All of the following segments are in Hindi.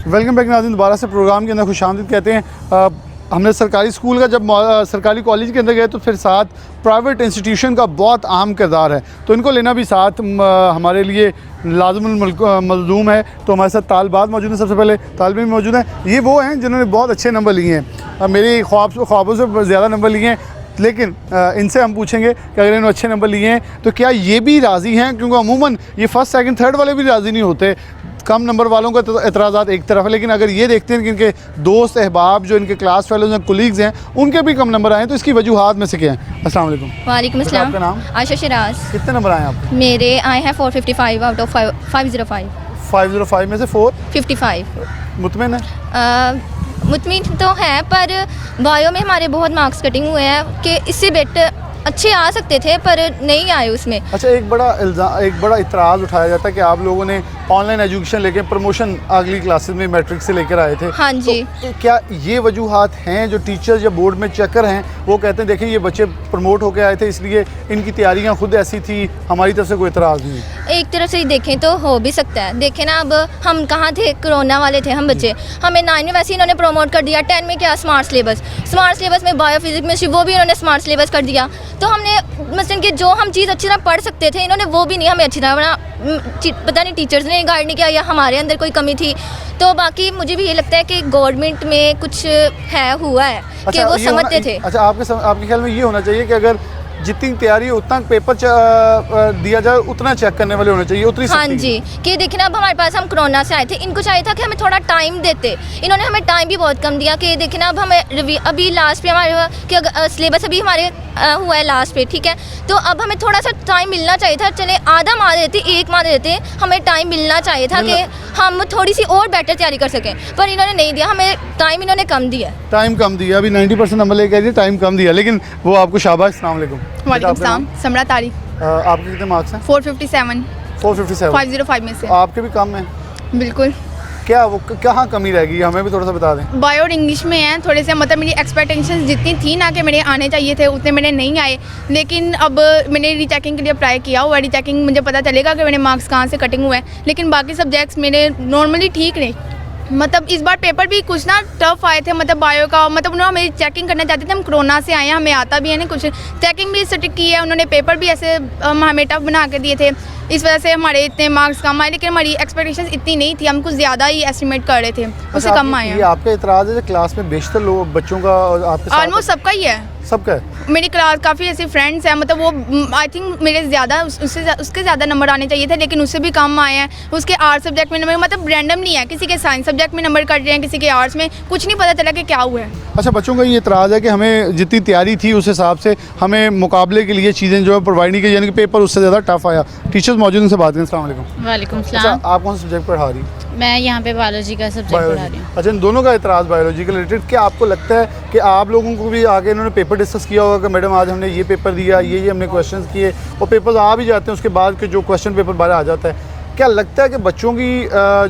वेलकम बैक नाज़रीन, दोबारा से प्रोग्राम के अंदर खुशामदीद कहते हैं। हमने सरकारी स्कूल का जब सरकारी कॉलेज के अंदर गए तो फिर साथ प्राइवेट इंस्टीट्यूशन का बहुत अहम किरदार है, तो इनको लेना भी साथ हमारे लिए लाज़िमुल मलज़ूम है। तो हमारे साथ तालिबात मौजूद हैं। सबसे पहले तालिब इल्म मौजूद हैं, ये वो हैं जिन्होंने बहुत अच्छे नंबर लिए हैं, मेरे ख्वाबों से ज़्यादा नंबर लिए हैं। लेकिन इनसे हम पूछेंगे कि अगर इन्होंने अच्छे नंबर लिए हैं तो क्या ये भी राज़ी हैं, क्योंकि अमूमन ये फर्स्ट सेकंड थर्ड वाले भी राज़ी नहीं होते। कम नंबर वालों का तो एतराज़ात एक तरफ है, लेकिन अगर ये देखते हैं कि इनके दोस्त अहबाब जो इनके क्लास फेलोज हैं, कोलीग्स हैं, उनके भी कम नंबर आए, तो इसकी वजूहात में से क्या हैं? अस्सलाम वालेकुम। वालेकुम अस्सलाम। आपका नाम? आयशा शिराज। कितने नंबर आए आपके? मेरे आए हैं 455 आउट ऑफ 505। 505 में से 55 मुतमिन है? मुतमिन तो है, पर बायो में हमारे बहुत मार्क्स कटिंग हुए हैं कि इससे बेटर अच्छे आ सकते थे पर नहीं आए उसमें। अच्छा, एक बड़ा इतराज़ उठाया जाता है कि आप लोगों ने ऑनलाइन एजुकेशन लेके प्रमोशन अगली क्लासेस में मैट्रिक से लेकर आए थे। हाँ जी। तो क्या ये वजूहात हैं जो टीचर्स या बोर्ड में चेकर हैं वो कहते हैं देखें ये बच्चे प्रमोट होकर आए थे इसलिए इनकी तैयारियां खुद ऐसी थी, हमारी तरफ से कोई इतराज़ नहीं है? एक तरफ से ही देखें तो हो भी सकता है। देखें ना, अब हम कहाँ थे, कोरोना वाले थे हम बच्चे। हमें 9 में वैसे इन्होंने प्रमोट कर दिया, 10 में क्या स्मार्ट सिलेबस में बायो फिजिक्स में वो भी इन्होंने स्मार्ट सिलेबस कर दिया। तो हमने मसलन कि जो हम चीज़ अच्छी तरह पढ़ सकते थे इन्होंने वो भी नहीं हमें अच्छी तरह पता नहीं टीचर्स ने गाइड नहीं किया या हमारे अंदर कोई कमी थी। तो बाकी मुझे भी ये लगता है कि गवर्नमेंट में कुछ हुआ है कि वो समझते थे। अच्छा, आपके ख्याल में ये होना चाहिए कि अगर जितनी तैयारी उतना पेपर दिया जाए उतना चेक करने वाले होने चाहिए, उतनी। हाँ जी, कि देखिए ना, अब हमारे पास हम कोरोना से आए थे, इनको चाहिए था कि हमें थोड़ा टाइम देते, इन्होंने हमें टाइम भी बहुत कम दिया। कि देखिए ना, अब हमें अभी लास्ट पे हमारे कि सिलेबस अभी हमारे हुआ है लास्ट पे, ठीक है, तो अब हमें थोड़ा सा टाइम मिलना चाहिए था। चले आधा माह देते, एक माह देते, हमें टाइम मिलना चाहिए था कि हम थोड़ी सी और बेटर तैयारी कर सकें, पर इन्होंने नहीं दिया, हमें टाइम इन्होंने कम दिया। अभी 90% नंबर लेके आइए, टाइम कम दिया, लेकिन वो आपको शाबाश। अस्सलाम वालेकुम। वालेकुम सलाम। समरा तारी। आपके कितने मार्क्स हैं? 457 505 में से। आपके भी कम हैं? बिल्कुल। क्या वो कहाँ कमी रह गई, हमें भी थोड़ा सा बता दें। बायो और इंग्लिश में हैं थोड़े से, मतलब मेरी एक्सपेक्टेशंस जितनी थी ना कि मेरे आने चाहिए थे उतने मेरे नहीं आए। लेकिन अब मैंने रीचेकिंग के लिए अप्लाई किया हुआ है, रीचेकिंग मुझे पता चलेगा कि मेरे मार्क्स कहाँ से कटिंग हुए हैं। लेकिन बाकी सब्जेक्ट्स मेरे नॉर्मली ठीक रहे। मतलब इस बार पेपर भी कुछ ना टफ आए थे, मतलब बायो का, मतलब उन्होंने हमें चेकिंग करना चाहते थे, हम कोरोना से आए हैं, हमें आता भी है ना कुछ, चेकिंग भी सटिक की है उन्होंने, पेपर भी ऐसे हमें टफ बना के दिए थे, इस वजह से हमारे इतने मार्क्स कम आए। लेकिन हमारी एक्सपेक्टेशंस इतनी नहीं थी, हम कुछ ज़्यादा ही एस्टिमेट कर रहे थे, उससे कम आए हैं। ये आपका इतराज़ है क्लास में बेशतर लोग बच्चों का आपके ऑलमोस्ट सबका ही है। सबका है? मेरी क्लास काफ़ी ऐसे फ्रेंड्स हैं, मतलब वो आई थिंक मेरे ज़्यादा उसके ज़्यादा नंबर आने चाहिए थे, लेकिन उससे भी कम आए हैं। उसके आर्ट्स सब्जेक्ट में नंबर, मतलब रैंडम नहीं है, किसी के साइंस सब्जेक्ट में नंबर कट रहे हैं, किसी के आर्ट्स में, कुछ नहीं पता चला कि क्या हुआ है। अच्छा, बच्चों का ये इतराज़ है कि हमें जितनी तैयारी थी उस हिसाब से हमें मुकाबले के लिए चीज़ें जो है प्रोवाइड नहीं की, यानी कि पेपर उससे ज़्यादा टफ आया। टीचर्स मौजूद उनसे बात करें। अस्सलाम वालेकुम। वालेकुम अच्छा, सलाम। आप कौन सा सब्जेक्ट पढ़ा रही? मैं यहाँ पे बायोलॉजी का सब्जेक्ट पढ़ा रही हूँ। अच्छा, इन दोनों का इतराज़ बायोलॉजी के रिलेटेड। क्या आपको लगता है कि आप लोगों को भी आगे इन्होंने पेपर डिस्कस किया होगा कि मैडम आज हमने ये पेपर दिया, ये हमने क्वेश्चंस किए, और पेपर्स आ भी जाते हैं उसके बाद के जो क्वेश्चन पेपर बाहर आ जाता है, क्या लगता है कि बच्चों की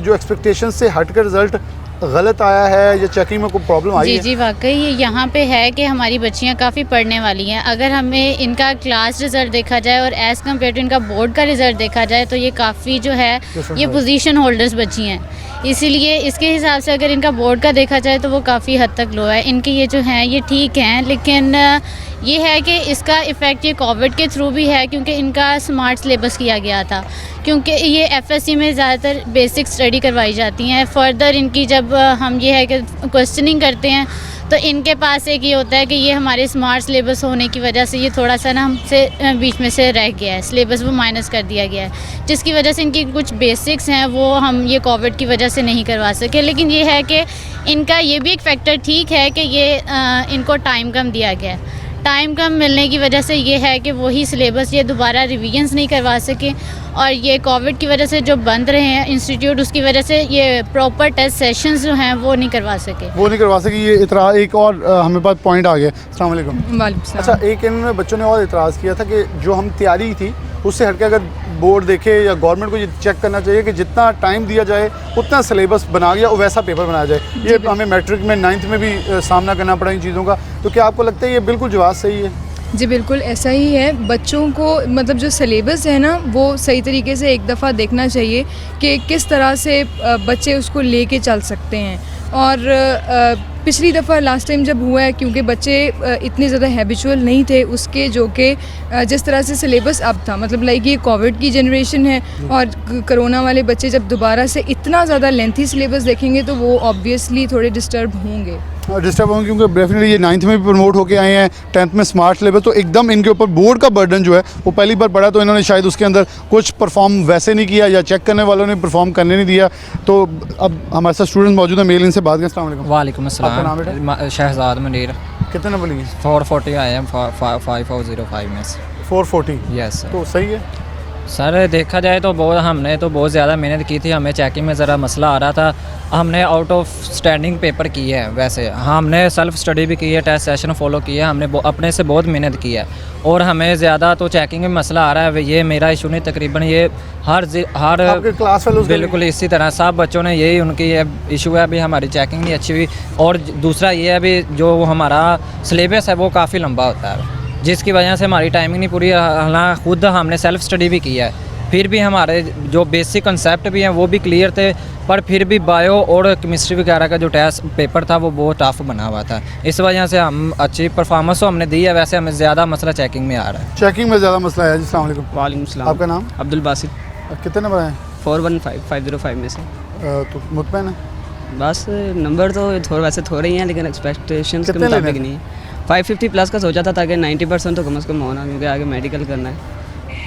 जो एक्सपेक्टेशन से हट कर रिज़ल्ट गलत आया है या चेकिंग में कोई प्रॉब्लम आई है? जी वाकई ये यहाँ पे है कि हमारी बच्चियाँ काफ़ी पढ़ने वाली हैं। अगर हमें इनका क्लास रिज़ल्ट देखा जाए और एज़ कम्पेयर टू इनका बोर्ड का रिज़ल्ट देखा जाए तो ये काफ़ी जो है ये पोजीशन होल्डर्स बच्ची हैं, इसीलिए इसके हिसाब से अगर इनका बोर्ड का देखा जाए तो वो काफ़ी हद तक लो है। इनके ये जो हैं ये ठीक हैं, लेकिन ये है कि इसका इफ़ेक्ट ये कोविड के थ्रू भी है, क्योंकि इनका स्मार्ट सिलेबस किया गया था, क्योंकि ये एफएससी में ज़्यादातर बेसिक स्टडी करवाई जाती हैं। फर्दर इनकी जब हम ये है कि क्वेश्चनिंग करते हैं तो इनके पास एक ये होता है कि ये हमारे स्मार्ट सिलेबस होने की वजह से ये थोड़ा सा ना हमसे बीच में से रह गया है, सिलेबस वो माइनस कर दिया गया है, जिसकी वजह से इनकी कुछ बेसिक्स हैं वो हम ये कोविड की वजह से नहीं करवा सके। लेकिन ये है कि इनका ये भी एक फैक्टर ठीक है कि ये इनको टाइम कम दिया गया है। टाइम कम मिलने की वजह से ये है कि वही सिलेबस ये दोबारा रिवीजन्स नहीं करवा सके, और ये कोविड की वजह से जो बंद रहे हैं इंस्टीट्यूट, उसकी वजह से ये प्रॉपर टेस्ट सेशंस जो हैं वो नहीं करवा सके। ये इतराज़ एक और हमें पास पॉइंट आ गया। अस्सलाम वालेकुम। वालेकुम। अच्छा, एक इन्होंने बच्चों ने और इतराज़ किया था कि जो हम तैयारी थी उससे हटके अगर बोर्ड देखे या गवर्नमेंट को ये चेक करना चाहिए कि जितना टाइम दिया जाए उतना सिलेबस बना गया और वैसा पेपर बनाया जाए। ये हमें मैट्रिक में 9th में भी सामना करना पड़ा इन चीज़ों का, तो क्या आपको लगता है ये बिल्कुल जवाब सही है? जी बिल्कुल ऐसा ही है। बच्चों को मतलब जो सिलेबस है ना वो सही तरीके से एक दफ़ा देखना चाहिए कि किस तरह से बच्चे उसको लेके चल सकते हैं। और पिछली दफ़ा लास्ट टाइम जब हुआ है, क्योंकि बच्चे इतने ज़्यादा हैबिचुअल नहीं थे उसके, जो कि जिस तरह से सिलेबस अब था, मतलब लाइक ये कोविड की जनरेशन है और कोरोना वाले बच्चे जब दोबारा से इतना ज़्यादा लेंथी सिलेबस देखेंगे तो वो ऑब्वियसली थोड़े डिस्टर्ब होंगे। डिस्टर्ब होंगे क्योंकि डेफिनेटली ये 9th में भी प्रमोट होके आए हैं, 10th में स्मार्ट सिलेबस, तो एकदम इनके ऊपर बोर्ड का बर्डन जो है वो पहली बार पड़ा, तो इन्होंने शायद उसके अंदर कुछ परफॉर्म वैसे नहीं किया या चेक करने वालों ने परफॉर्म करने नहीं दिया। तो अब हमारे साथ स्टूडेंट मौजूद हैं, मेल इनसे बात करें। अस्सलाम वालेकुम। वालेकुम आपका नाम अस्सलाम। शहजाद मुनीर। कितने नंबर लिए? 440 आए हैं 5405 में से। 440? यस तो सही है सर। देखा जाए तो हमने तो बहुत ज़्यादा मेहनत की थी। हमें चेकिंग में ज़रा मसला आ रहा था। हमने आउट ऑफ स्टैंडिंग पेपर किए हैं। वैसे हमने सेल्फ स्टडी भी की है, टेस्ट सेशन फॉलो किया है, हमने अपने से बहुत मेहनत की है। और हमें ज़्यादा तो चेकिंग में मसला आ रहा है, ये मेरा इशू नहीं, तकरीबन ये हर क्लास फेलोज बिल्कुल इसी तरह सब बच्चों ने यही उनकी ये इशू है। अभी हमारी चेकिंग नहीं अच्छी हुई, और दूसरा ये है अभी जो हमारा सिलेबस है वो काफ़ी लंबा होता है, जिसकी वजह से हमारी टाइमिंग नहीं पूरी। हालांकि खुद हमने सेल्फ स्टडी भी किया है, फिर भी हमारे जो बेसिक कंसेप्ट भी हैं वो भी क्लियर थे, पर फिर भी बायो और केमिस्ट्री वगैरह का जो टेस्ट पेपर था वो बहुत टफ बना हुआ था। इस वजह से हम अच्छी परफॉर्मेंस तो हमने दी है, वैसे हमें ज़्यादा मसला चेकिंग में आ रहा है। चेकिंग में ज़्यादा मसला है। अस्सलाम वालेकुम। वालेकुम सलाम। आपका नाम? अब्दुल बासित। कितने नंबर आए? 415 में से। तो मुतमईन है? बस नंबर तो वैसे थोड़े ही हैं, लेकिन एक्सपेक्टेशंस के कितने मुताबिक लेने? नहीं है। 550 प्लस का सोचा था, ताकि 90% तो कम से कम होना, क्योंकि आगे मेडिकल करना है।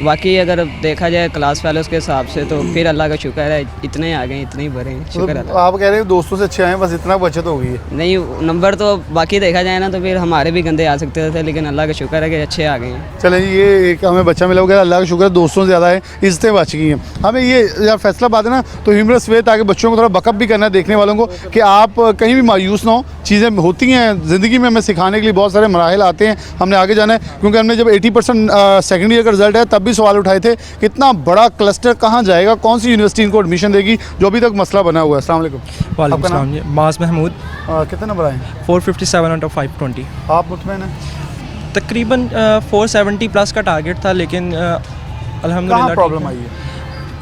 बाकी अगर देखा जाए क्लास फेलोज के हिसाब से तो फिर अल्लाह का शुक्र है, इतने आ गए, इतने ही भरे हैं, शुक्र तो अल्लाह। आप कह रहे हैं दोस्तों से अच्छे आए हैं, बस इतना बचत हो गई है? नहीं, नंबर तो बाकी देखा जाए ना तो फिर हमारे भी गंदे आ सकते थे, लेकिन अल्लाह का शुक्र है कि अच्छे आ गए हैं। चलें, ये एक हमें बच्चा मिला होगा, अल्लाह का शुक्र है, दोस्तों से ज़्यादा है, इज्जतें बच गई हैं। हमें ये यार फैसलाबाद है ना, तो ह्यूमरस वे, ताकि बच्चों को थोड़ा बकअप भी करना है देखने वालों को, कि आप कहीं भी मायूस ना हो। चीज़ें होती हैं ज़िंदगी में, हमें सिखाने के लिए बहुत सारे मराहल आते हैं, हमने आगे जाना है। क्योंकि हमने जब 80% सेकेंड ईयर का रिजल्ट है तब भी सवाल उठाए थे, कितना बड़ा क्लस्टर कहाँ जाएगा, कौन सी यूनिवर्सिटी इनको एडमिशन देगी, जो अभी तक मसला बना हुआ है। अस्सलाम वालेकुम। वालेकुम सलाम जी। मास महमूद। कितने नंबर आए? 457 आउट ऑफ 520। आप मुतमईन हैं? तकरीबन 470 प्लस का टारगेट था, लेकिन अल्हम्दुलिल्लाह प्रॉब्लम आई है?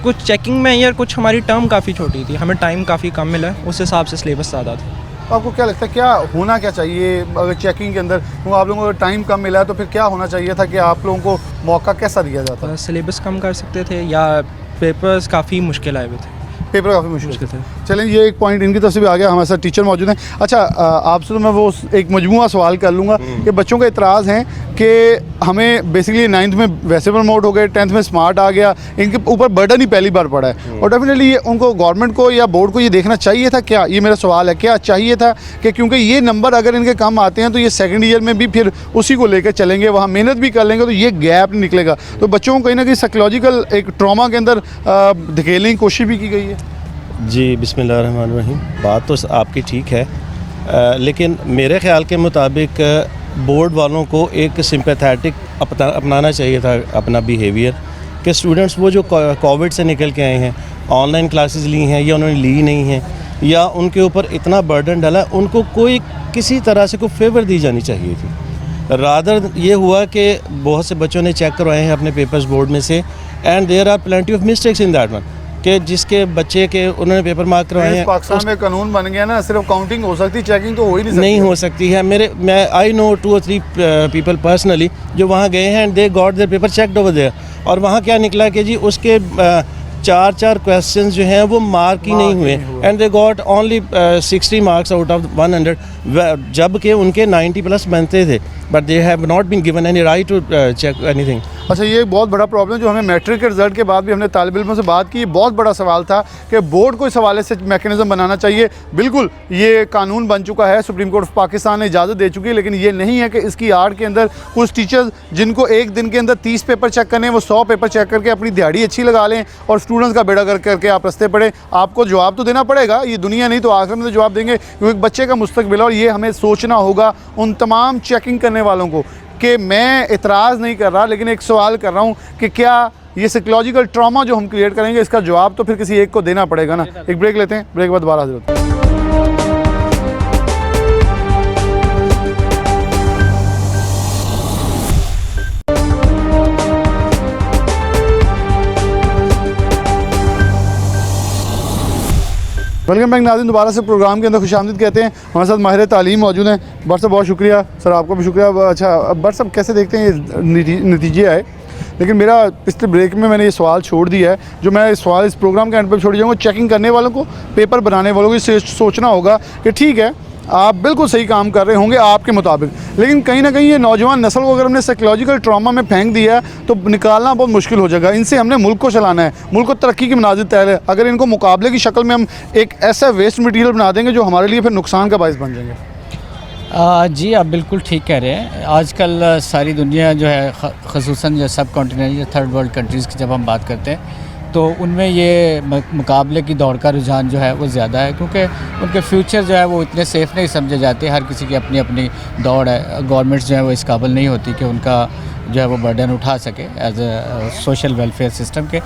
कुछ चेकिंग में या कुछ हमारी टर्म काफ़ी छोटी थी, हमें टाइम काफ़ी कम मिला, उस हिसाब से सिलेबस ज़्यादा था। आपको क्या लगता है क्या होना क्या चाहिए अगर चेकिंग के अंदर, क्योंकि आप लोगों को टाइम कम मिला है, तो फिर क्या होना चाहिए था कि आप लोगों को मौका कैसा दिया जाता? सिलेबस कम कर सकते थे, या पेपर्स काफ़ी मुश्किल आए हुए थे। पेपर काफ़ी मुश्किल थे। चलें, ये एक पॉइंट इनकी तरफ से भी आ गया। हमारे साथ टीचर मौजूद हैं। अच्छा, आपसे तो मैं वो एक मजमूआ सवाल कर लूँगा कि बच्चों का इतराज़ है कि हमें बेसिकली 9th में वैसे प्रमोट हो गए, 10th में स्मार्ट आ गया, इनके ऊपर बर्डन ही पहली बार पड़ा है, और डेफिनेटली ये उनको गवर्नमेंट को या बोर्ड को ये देखना चाहिए था क्या, ये मेरा सवाल है, क्या चाहिए था कि क्योंकि ये नंबर अगर इनके कम आते हैं तो ये सेकेंड ईयर में भी फिर उसी को लेकर चलेंगे, वहाँ मेहनत भी कर लेंगे, तो ये गैप नहीं निकलेगा। तो बच्चों को कहीं ना कहीं साइकोलॉजिकल एक ट्रॉमा के अंदर धकेलने की कोशिश भी की गई है। जी बिस्मिल्लाहिर्रहमानिर्रहीम। बात तो आपकी ठीक है, लेकिन मेरे ख़्याल के मुताबिक बोर्ड वालों को एक सिंपैथेटिक अपनाना चाहिए था अपना बिहेवियर, कि स्टूडेंट्स वो जो कोविड से निकल के आए हैं, ऑनलाइन क्लासेस ली हैं या उन्होंने ली नहीं हैं, या उनके ऊपर इतना बर्डन डाला, उनको कोई किसी तरह से कोई फेवर दी जानी चाहिए थी। रादर ये हुआ कि बहुत से बच्चों ने चेक करवाए हैं अपने पेपर्स बोर्ड में से, and there are plenty of mistakes in that one, कि जिसके बच्चे के उन्होंने पेपर मार्क करवाए हैं। पाकिस्तान में कानून बन गया ना, सिर्फ काउंटिंग हो सकती, चेकिंग तो हो ही नहीं हो सकती है। मैं I know 2 or 3 people personally जो वहाँ गए हैं, and they got their paper checked over there, और वहाँ क्या निकला कि जी उसके 4 क्वेश्चंस जो हैं वो मार्क ही नहीं हुए, and they got only 60 marks out of 100, जबकि उनके 90 प्लस बनते थे, but they have not been given any right to check anything. अच्छा, ये एक बहुत बड़ा प्रॉब्लम जो हमें मैट्रिक के रिजल्ट के बाद भी हमने तालिब इल्मों से बात की, बहुत बड़ा सवाल था कि बोर्ड को इस हवाले से मैकेनिज्म बनाना चाहिए। बिल्कुल ये कानून बन चुका है, सुप्रीम कोर्ट ऑफ पाकिस्तान ने इजाज़त दे चुकी है, लेकिन ये नहीं है कि इसकी आड़ के अंदर कुछ टीचर्स जिनको एक दिन के अंदर 30 पेपर चेक करने, वो 100 पेपर चेक करके अपनी दिहाड़ी अच्छी लगा लें और स्टूडेंट्स का बेड़ा कर करके आप रस्ते पड़े। आपको जवाब तो देना पड़ेगा, ये दुनिया नहीं तो आखिर में तो जवाब देंगे, क्योंकि एक बच्चे का मुस्तकबिल है, और ये हमें सोचना होगा उन तमाम चेकिंग करने वालों को कि मैं इतराज़ नहीं कर रहा, लेकिन एक सवाल कर रहा हूँ कि क्या ये साइकोलॉजिकल ट्रॉमा जो हम क्रिएट करेंगे, इसका जवाब तो फिर किसी एक को देना पड़ेगा ना। एक ब्रेक लेते हैं, ब्रेक के बाद दोबारा हाजिर होते हैं। वेलकम बैक नाज़रीन, दोबारा से प्रोग्राम के अंदर खुशामदीद कहते हैं। हमारे साथ माहिर तालीम मौजूद हैं। बट साहब बहुत शुक्रिया सर, आपका भी शुक्रिया। अच्छा बट साहब कैसे देखते हैं ये नतीजे आए, लेकिन मेरा पिछले ब्रेक में मैंने ये सवाल छोड़ दिया है, जो मैं इस सवाल इस प्रोग्राम के एंड पर छोड़ जाऊँगा। चेकिंग करने वालों को, पेपर बनाने वालों को सोचना होगा कि ठीक है आप बिल्कुल सही काम कर रहे होंगे आपके मुताबिक, लेकिन कहीं ना कहीं ये नौजवान नस्ल को अगर हमने साइकोलॉजिकल ट्रॉमा में फेंक दिया है तो निकालना बहुत मुश्किल हो जाएगा। इनसे हमने मुल्क को चलाना है, मुल्क को तरक्की की मनाजिर तय है। अगर इनको मुकाबले की शक्ल में हम एक ऐसा वेस्ट मटीरियल बना देंगे जो हमारे लिए फिर नुकसान का बायस बन जाएंगे। जी आप बिल्कुल ठीक कह रहे हैं। आजकल सारी दुनिया जो है, ख़ुसूसन जो सब कॉन्टिनेंट या थर्ड वर्ल्ड कंट्रीज़ की जब हम बात करते हैं तो उनमें ये मुकाबले की दौड़ का रुझान जो है वो ज़्यादा है, क्योंकि उनके फ्यूचर जो है वो इतने सेफ़ नहीं समझे जाते। हर किसी की अपनी अपनी दौड़ है। गवर्नमेंट्स जो है वो इस काबिल नहीं होती कि उनका जो है वो बर्डन उठा सके as a social welfare system के।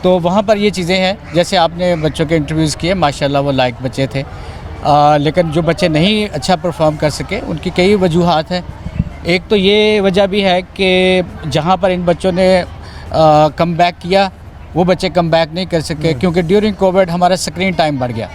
तो वहाँ पर ये चीज़ें हैं, जैसे आपने बच्चों के इंटरव्यूज़ किए, माशाल्लाह वो लायक बच्चे थे, लेकिन जो बच्चे नहीं अच्छा परफॉर्म कर सके उनकी कई वजूहात हैं। एक तो ये वजह भी है कि जहाँ पर इन बच्चों ने कम बैक किया वो बच्चे कम बैक नहीं कर सके, क्योंकि ड्यूरिंग कोविड हमारा स्क्रीन टाइम बढ़ गया।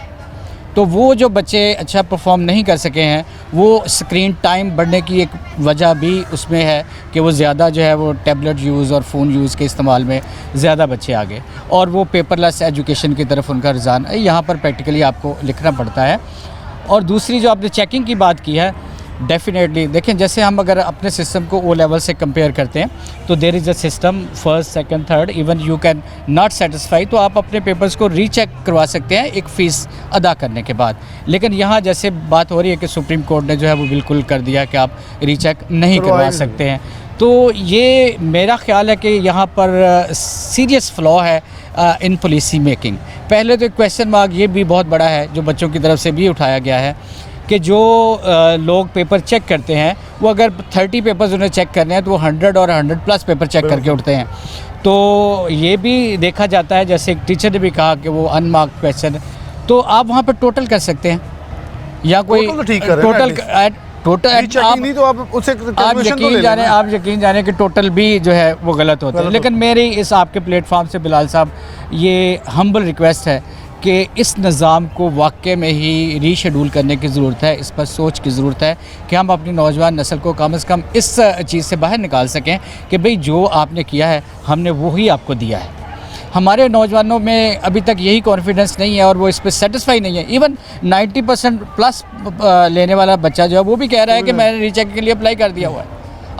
तो वो जो बच्चे अच्छा परफॉर्म नहीं कर सके हैं, वो स्क्रीन टाइम बढ़ने की एक वजह भी उसमें है कि वो ज़्यादा जो है वो टैबलेट यूज़ और फ़ोन यूज़ के इस्तेमाल में ज़्यादा बच्चे आ गए, और वो पेपरलेस एजुकेशन की तरफ उनका रुझान है। यहाँ पर प्रैक्टिकली आपको लिखना पड़ता है। और दूसरी जो आपने चेकिंग की बात की है, डेफिनेटली देखें, जैसे हम अगर अपने सिस्टम को ओ लेवल से कंपेयर करते हैं तो there is a system first second third, even you can not satisfy तो आप अपने पेपर्स को रीचेक करवा सकते हैं एक फ़ीस अदा करने के बाद। लेकिन यहाँ जैसे बात हो रही है कि सुप्रीम कोर्ट ने जो है वो बिल्कुल कर दिया कि आप रीचेक नहीं करवा सकते हैं, तो ये मेरा ख़्याल है कि यहाँ पर सीरियस फ्लॉ है इन पॉलिसी मेकिंग। पहले तो क्वेश्चन मार्क ये भी बहुत बड़ा है जो बच्चों की तरफ से भी उठाया गया है कि जो लोग पेपर चेक करते हैं वो अगर 30 पेपर्स उन्हें चेक करने हैं तो वो 100 और 100+ पेपर चेक करके उठते हैं। तो ये भी देखा जाता है, जैसे एक टीचर ने भी कहा कि वो अनमार्क्ड क्वेश्चन, तो आप वहाँ पर टोटल कर सकते हैं या कोई टोटल नहीं तो आप उसे आप यकीन जाने कि टोटल भी जो है वो गलत होता है। लेकिन मेरी इस आपके प्लेटफॉर्म से बिलाल साहब ये हम्बल रिक्वेस्ट है कि इस निज़ाम को वाक़ई में ही रीशेड्यूल करने की ज़रूरत है। इस पर सोच की ज़रूरत है कि हम अपनी नौजवान नस्ल को कम से कम इस चीज़ से बाहर निकाल सकें कि भाई जो आपने किया है हमने वही आपको दिया है। हमारे नौजवानों में अभी तक यही कॉन्फिडेंस नहीं है और वो इस पर सेटिस्फाई नहीं है। इवन 90% लेने वाला बच्चा जो है वो भी कह रहा है कि मैंने रीचेक के लिए अप्लाई कर दिया हुआ है।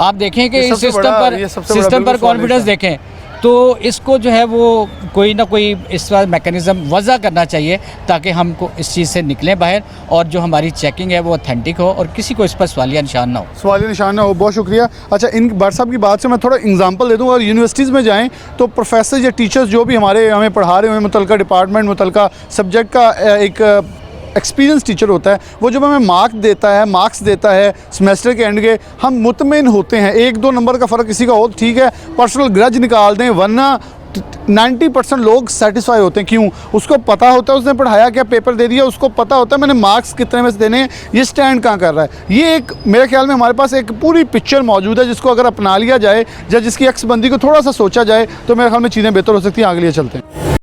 आप देखें कि इस सिस्टम पर कॉन्फिडेंस देखें तो इसको जो है वो कोई ना कोई इस बार मैकेनिज़्म वज़ा करना चाहिए ताकि हमको इस चीज़ से निकलें बाहर और जो हमारी चेकिंग है वो ऑथेंटिक हो और किसी को इस पर सवालिया निशान ना हो। सवालिया निशान ना हो। बहुत शुक्रिया। अच्छा, इन बार साहब की बात से मैं थोड़ा एग्जांपल दे दूँ। और यूनिवर्सिटीज़ में जाएँ तो प्रोफेसर या टीचर्स जो भी हमें पढ़ा रहे हैं, मुतलका डिपार्टमेंट मुतलका सब्जेक्ट का एक एक्सपीरियंस टीचर होता है, वो जब हमें मार्क्स देता है सेमेस्टर के एंड के, हम मुतमिन होते हैं। 1-2 नंबर का फ़र्क किसी का हो ठीक है, पर्सनल ग्रज निकाल दें, वरना 90% लोग सेटिस्फाई होते हैं। क्यों? उसको पता होता है उसने पढ़ाया क्या, पेपर दे दिया, उसको पता होता है मैंने मार्क्स कितने में से देने हैं, ये स्टैंड कहाँ कर रहा है। ये एक मेरे ख्याल में हमारे पास एक पूरी पिक्चर मौजूद है जिसको अगर अपना लिया जाए या जिसकी अक्सबंदी को थोड़ा सा सोचा जाए तो मेरे ख्याल में चीज़ें बेहतर हो सकती हैं। आगे लिए चलते हैं।